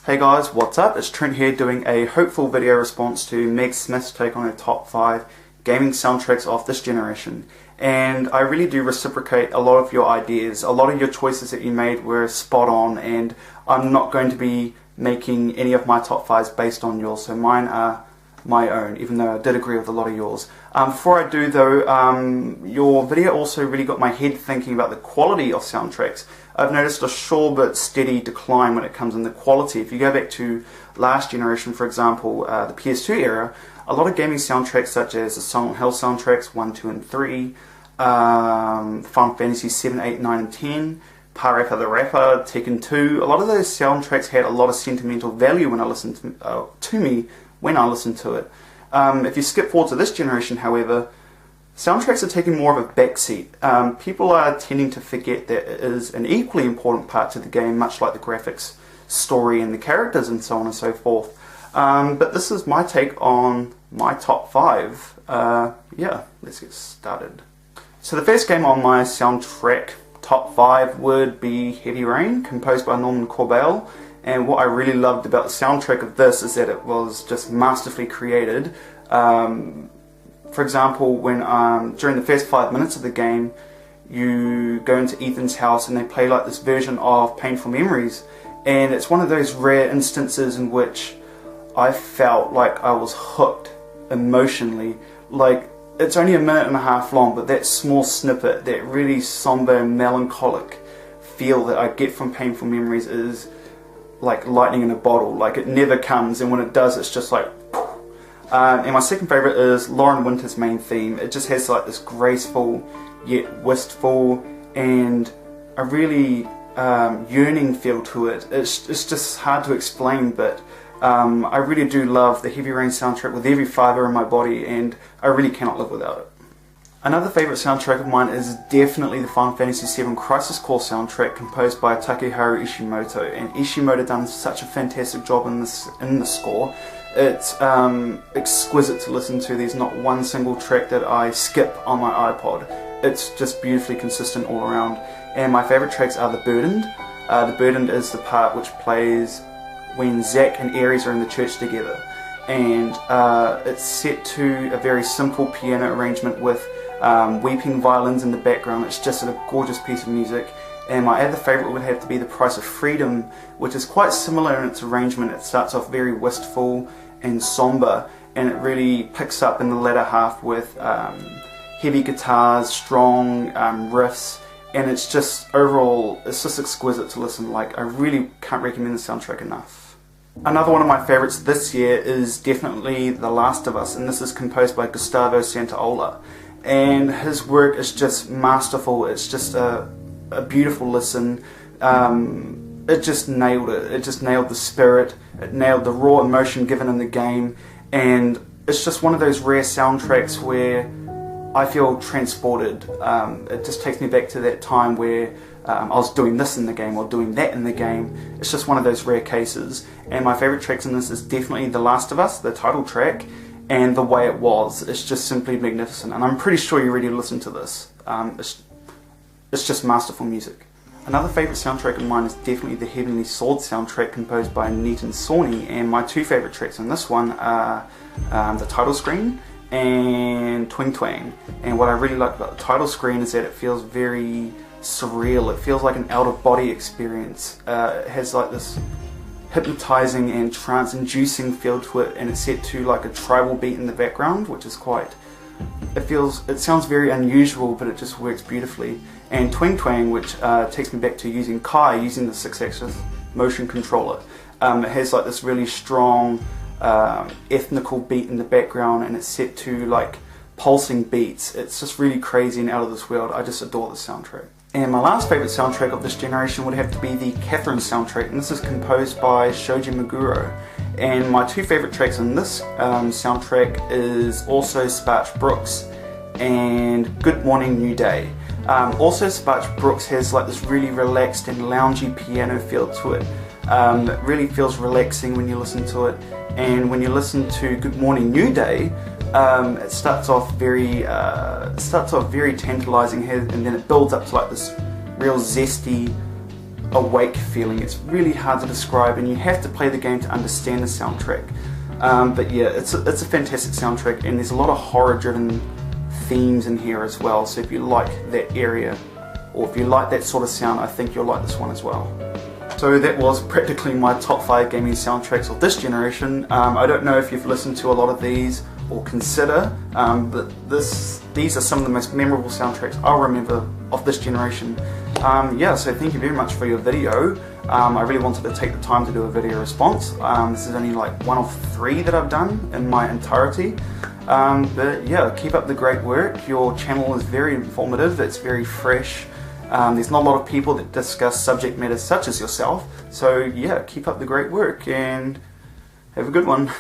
Hey guys, what's up? It's Trent here doing a hopeful video response to Meg Smith's take on her top 5 gaming soundtracks of this generation. And I really do reciprocate a lot of your ideas. A lot of your choices that you made were spot on, and I'm not going to be making any of my top 5s based on yours, so mine are my own, even though I did agree with a lot of yours. Before I do though, your video also really got my head thinking about the quality of soundtracks. I've noticed a sure but steady decline when it comes in the quality. If you go back to last generation, for example, the PS2 era, a lot of gaming soundtracks such as the Silent Hill soundtracks 1, 2 and 3, Final Fantasy 7, 8, 9 and 10, Parappa the Rapper, Tekken 2, a lot of those soundtracks had a lot of sentimental value when I listened to me when I listened to it. If you skip forward to this generation, however, soundtracks are taking more of a backseat. People are tending to forget that it is an equally important part to the game, much like the graphics, story and the characters and so on and so forth. But this is my take on my top 5. Yeah, let's get started. So the first game on my soundtrack top 5 would be Heavy Rain, composed by Corbeil. And what I really loved about the soundtrack of this is that it was just masterfully created. For example, when during the first 5 minutes of the game, you go into Ethan's house and they play like this version of Painful Memories, and it's one of those rare instances in which I felt like I was hooked emotionally. Like, it's only a minute and a half long, but that small snippet, that really somber, melancholic feel that I get from Painful Memories is like lightning in a bottle. Like, it never comes, and when it does, it's just like and my second favourite is Lauren Winter's main theme. It just has like this graceful yet wistful and a really yearning feel to it. It's just hard to explain, but I really do love the Heavy Rain soundtrack with every fibre in my body, and I really cannot live without it. Another favourite soundtrack of mine is definitely the Final Fantasy VII Crisis Core soundtrack, composed by Takeharu Ishimoto, and Ishimoto done such a fantastic job in the score. It's exquisite to listen to. There's not one single track that I skip on my iPod. It's just beautifully consistent all around. And my favourite tracks are The Burdened. The Burdened is the part which plays when Zack and Ares are in the church together. And it's set to a very simple piano arrangement with weeping violins in the background. It's just a gorgeous piece of music. And my other favourite would have to be The Price of Freedom, which is quite similar in its arrangement. It starts off very wistful and somber, and it really picks up in the latter half with heavy guitars, strong riffs, and it's just overall, it's just exquisite to listen. Like, I really can't recommend the soundtrack enough. Another one of my favourites this year is definitely The Last of Us, and this is composed by Gustavo Santalolla, and his work is just masterful. It's just a beautiful listen. It just nailed it. It just nailed the spirit. It nailed the raw emotion given in the game, and it's just one of those rare soundtracks where I feel transported. It just takes me back to that time where I was doing this in the game or doing that in the game. It's just one of those rare cases, and my favourite tracks in this is definitely The Last of Us, the title track, and The Way It Was. It's just simply magnificent, and I'm pretty sure you already listened to this. It's just masterful music. Another favourite soundtrack of mine is definitely the Heavenly Sword soundtrack, composed by Nitin, Sawhney, and my two favourite tracks on this one are the title screen and Twing Twang. And what I really like about the title screen is that it feels very surreal. It feels like an out-of-body experience. It has like this hypnotising and trance-inducing feel to it, and it's set to like a tribal beat in the background, which is quite... It sounds very unusual, but it just works beautifully. And Twing Twang, which takes me back to using Kai, using the 6-axis motion controller. It has like this really strong ethnical beat in the background, and it's set to like pulsing beats. It's just really crazy and out of this world. I just adore this soundtrack. And my last favourite soundtrack of this generation would have to be the Catherine soundtrack, and this is composed by Shoji Meguro. And my two favourite tracks on this soundtrack is also Sprach Brooks and Good Morning New Day. Also, Sprach Brooks has like this really relaxed and loungy piano feel to it. It really feels relaxing when you listen to it. And when you listen to Good Morning New Day, it starts off very tantalising, and then it builds up to like this real zesty awake feeling. It's really hard to describe, and you have to play the game to understand the soundtrack. But yeah, it's a fantastic soundtrack, and there's a lot of horror-driven themes in here as well. So if you like that area, or if you like that sort of sound, I think you'll like this one as well. So that was practically my top 5 gaming soundtracks of this generation. I don't know if you've listened to a lot of these or consider, but these are some of the most memorable soundtracks I'll remember of this generation. Yeah, so thank you very much for your video. I really wanted to take the time to do a video response. This is only like one of 3 that I've done in my entirety. But yeah, keep up the great work. Your channel is very informative, it's very fresh. There's not a lot of people that discuss subject matters such as yourself. So yeah, keep up the great work and have a good one.